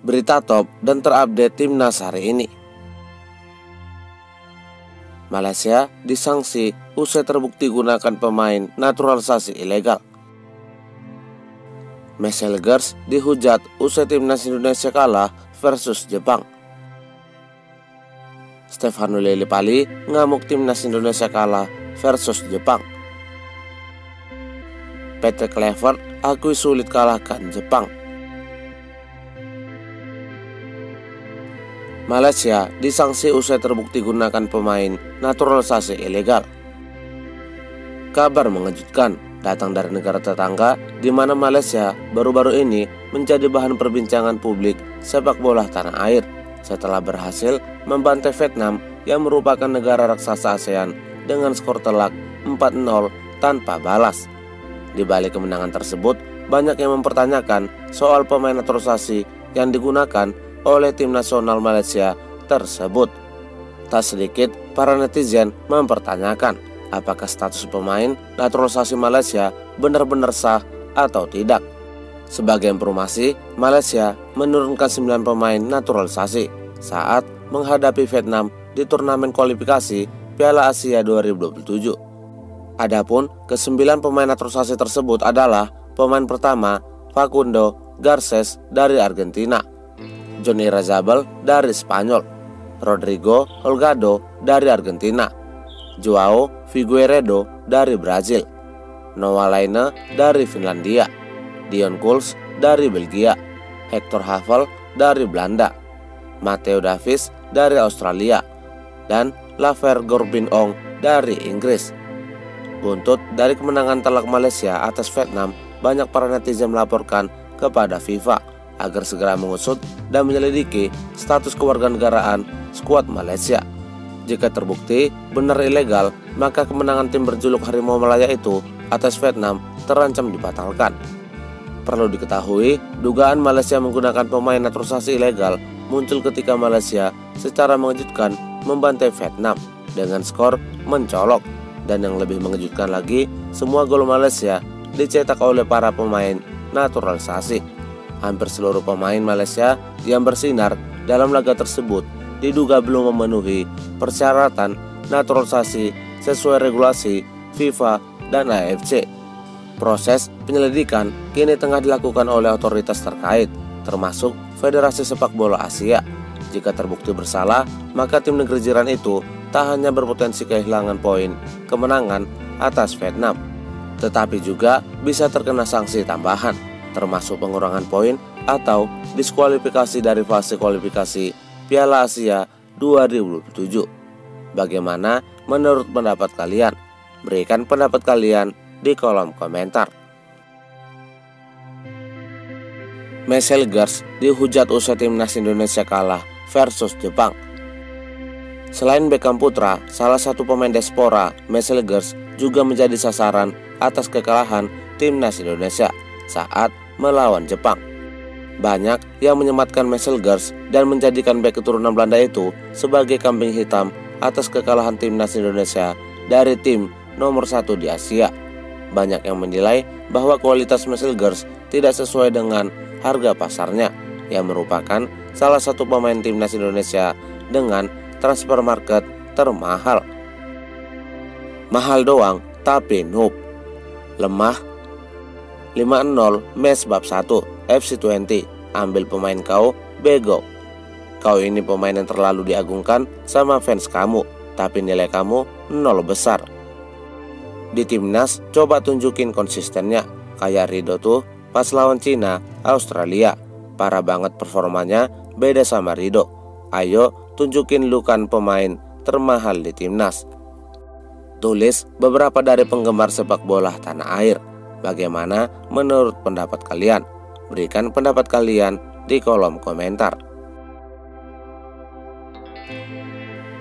Berita top dan terupdate timnas hari ini. Malaysia disanksi usai terbukti gunakan pemain naturalisasi ilegal. Meselgers dihujat usai timnas Indonesia kalah versus Jepang. Stefano Lillipali ngamuk timnas Indonesia kalah versus Jepang. Patrick Kluivert akui sulit kalahkan Jepang. Malaysia disanksi usai terbukti gunakan pemain naturalisasi ilegal. Kabar mengejutkan datang dari negara tetangga di mana Malaysia baru-baru ini menjadi bahan perbincangan publik sepak bola tanah air setelah berhasil membantai Vietnam yang merupakan negara raksasa ASEAN dengan skor telak 4-0 tanpa balas. Di balik kemenangan tersebut, banyak yang mempertanyakan soal pemain naturalisasi yang digunakan oleh tim nasional Malaysia tersebut. Tak sedikit para netizen mempertanyakan apakah status pemain naturalisasi Malaysia benar-benar sah atau tidak. Sebagai informasi, Malaysia menurunkan 9 pemain naturalisasi saat menghadapi Vietnam di turnamen kualifikasi Piala Asia 2027. Adapun ke-9 pemain naturalisasi tersebut adalah pemain pertama Facundo Garces dari Argentina, Johnny Razabal dari Spanyol, Rodrigo Holgado dari Argentina, Joao Figueiredo dari Brazil, Noah Laine dari Finlandia, Dion Kuls dari Belgia, Hector Havel dari Belanda, Matteo Davies dari Australia, dan Laver Gorbin-Ong dari Inggris. Buntut dari kemenangan telak Malaysia atas Vietnam, banyak para netizen melaporkan kepada FIFA agar segera mengusut dan menyelidiki status kewarganegaraan skuad Malaysia. Jika terbukti benar ilegal, maka kemenangan tim berjuluk Harimau Malaya itu atas Vietnam terancam dibatalkan. Perlu diketahui, dugaan Malaysia menggunakan pemain naturalisasi ilegal muncul ketika Malaysia secara mengejutkan membantai Vietnam dengan skor mencolok. Dan yang lebih mengejutkan lagi, semua gol Malaysia dicetak oleh para pemain naturalisasi. Hampir seluruh pemain Malaysia yang bersinar dalam laga tersebut diduga belum memenuhi persyaratan naturalisasi sesuai regulasi FIFA dan AFC. Proses penyelidikan kini tengah dilakukan oleh otoritas terkait, termasuk Federasi Sepak Bola Asia. Jika terbukti bersalah, maka tim negeri jiran itu tak hanya berpotensi kehilangan poin kemenangan atas Vietnam, tetapi juga bisa terkena sanksi tambahan, termasuk pengurangan poin atau diskualifikasi dari fase kualifikasi Piala Asia 2027. Bagaimana menurut pendapat kalian? Berikan pendapat kalian di kolom komentar. Meselgers dihujat usai timnas Indonesia kalah versus Jepang. Selain Beckham Putra, salah satu pemain diaspora, Meselgers juga menjadi sasaran atas kekalahan timnas Indonesia saat melawan Jepang. Banyak yang menyematkan Meselgers dan menjadikan bek keturunan Belanda itu sebagai kambing hitam atas kekalahan timnas Indonesia dari tim nomor 1 di Asia. Banyak yang menilai bahwa kualitas Meselgers tidak sesuai dengan harga pasarnya, yang merupakan salah satu pemain timnas Indonesia dengan transfer market termahal. Mahal doang tapi noob. Lemah. 5-0 match bab 1 FC20. Ambil pemain kau, bego. Kau ini pemain yang terlalu diagungkan sama fans kamu, tapi nilai kamu 0 besar. Di timnas coba tunjukin konsistennya. Kayak Rido tuh pas lawan Cina, Australia, parah banget performanya, beda sama Rido. Ayo tunjukin lu kan pemain termahal di timnas. Tulis beberapa dari penggemar sepak bola tanah air. Bagaimana menurut pendapat kalian? Berikan pendapat kalian di kolom komentar.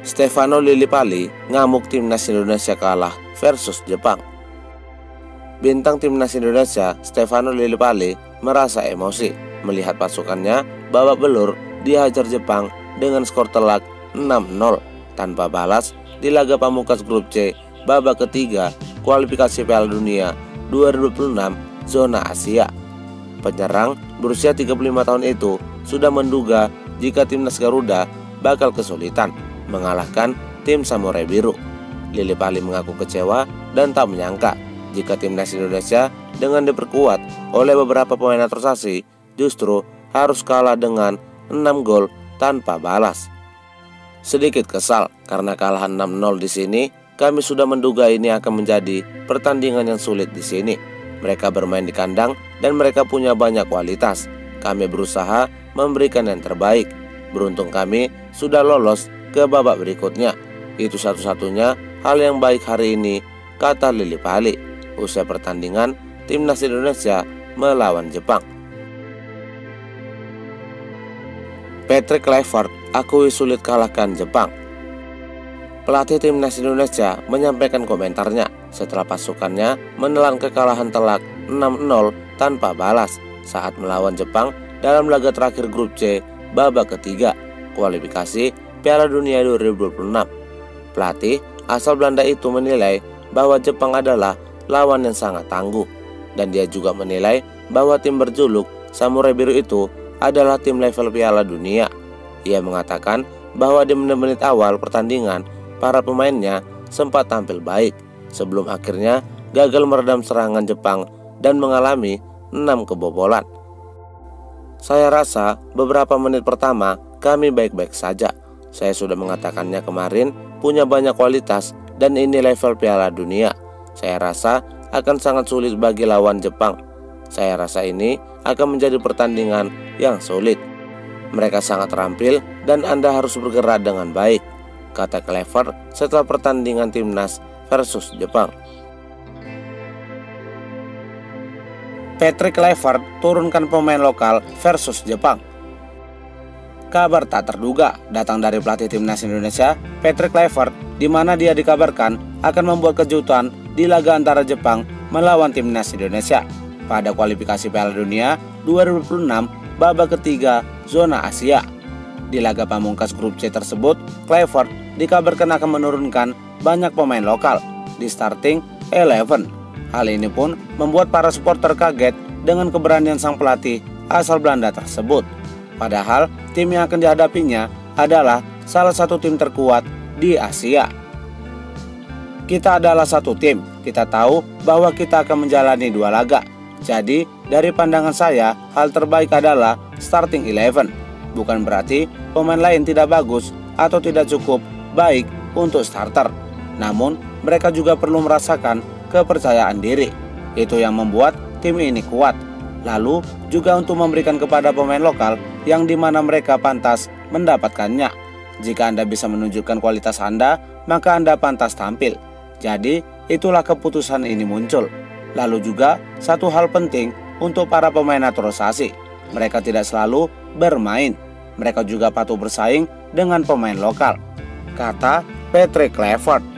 Stefano Lillipali ngamuk timnas Indonesia kalah versus Jepang. Bintang timnas Indonesia Stefano Lillipali merasa emosi melihat pasukannya babak belur dihajar Jepang dengan skor telak 6-0 tanpa balas di laga pamungkas grup C babak ketiga kualifikasi Piala Dunia 2026 zona Asia. Penyerang berusia 35 tahun itu sudah menduga jika timnas Garuda bakal kesulitan mengalahkan tim Samurai Biru. Lili Pali mengaku kecewa dan tak menyangka jika timnas Indonesia dengan diperkuat oleh beberapa pemain naturalisasi justru harus kalah dengan 6 gol tanpa balas. Sedikit kesal karena kalah 6-0 di sini. Kami sudah menduga ini akan menjadi pertandingan yang sulit di sini. Mereka bermain di kandang dan mereka punya banyak kualitas. Kami berusaha memberikan yang terbaik. Beruntung kami sudah lolos ke babak berikutnya. Itu satu-satunya hal yang baik hari ini, kata Lili Pali usai pertandingan timnas Indonesia melawan Jepang. Patrick Kluivert akui sulit kalahkan Jepang. Pelatih timnas Indonesia menyampaikan komentarnya setelah pasukannya menelan kekalahan telak 6-0 tanpa balas saat melawan Jepang dalam laga terakhir grup C babak ketiga kualifikasi Piala Dunia 2026. Pelatih asal Belanda itu menilai bahwa Jepang adalah lawan yang sangat tangguh, dan dia juga menilai bahwa tim berjuluk Samurai Biru itu adalah tim level Piala Dunia. Ia mengatakan bahwa di menit-menit awal pertandingan para pemainnya sempat tampil baik sebelum akhirnya gagal meredam serangan Jepang dan mengalami 6 kebobolan. Saya rasa beberapa menit pertama kami baik-baik saja. Saya sudah mengatakannya kemarin, punya banyak kualitas dan ini level Piala Dunia. Saya rasa akan sangat sulit bagi lawan Jepang. Saya rasa ini akan menjadi pertandingan yang sulit. Mereka sangat terampil dan Anda harus bergerak dengan baik, kata Kluivert setelah pertandingan timnas versus Jepang. Patrick Kluivert turunkan pemain lokal versus Jepang. Kabar tak terduga datang dari pelatih timnas Indonesia, Patrick Kluivert, di mana dia dikabarkan akan membuat kejutan di laga antara Jepang melawan timnas Indonesia pada kualifikasi Piala Dunia 2026 babak ketiga zona Asia. Di laga pamungkas grup C tersebut, Kluivert dikabarkan akan menurunkan banyak pemain lokal di starting 11. Hal ini pun membuat para supporter kaget dengan keberanian sang pelatih asal Belanda tersebut. Padahal tim yang akan dihadapinya adalah salah satu tim terkuat di Asia. Kita adalah satu tim, kita tahu bahwa kita akan menjalani 2 laga. Jadi dari pandangan saya, hal terbaik adalah starting 11. Bukan berarti pemain lain tidak bagus atau tidak cukup baik untuk starter. Namun mereka juga perlu merasakan kepercayaan diri. Itu yang membuat tim ini kuat. Lalu juga untuk memberikan kepada pemain lokal yang dimana mereka pantas mendapatkannya. Jika Anda bisa menunjukkan kualitas Anda, maka Anda pantas tampil. Jadi itulah keputusan ini muncul. Lalu juga satu hal penting untuk para pemain naturalisasi, mereka tidak selalu bermain. Mereka juga patut bersaing dengan pemain lokal, kata Patrick Kluivert.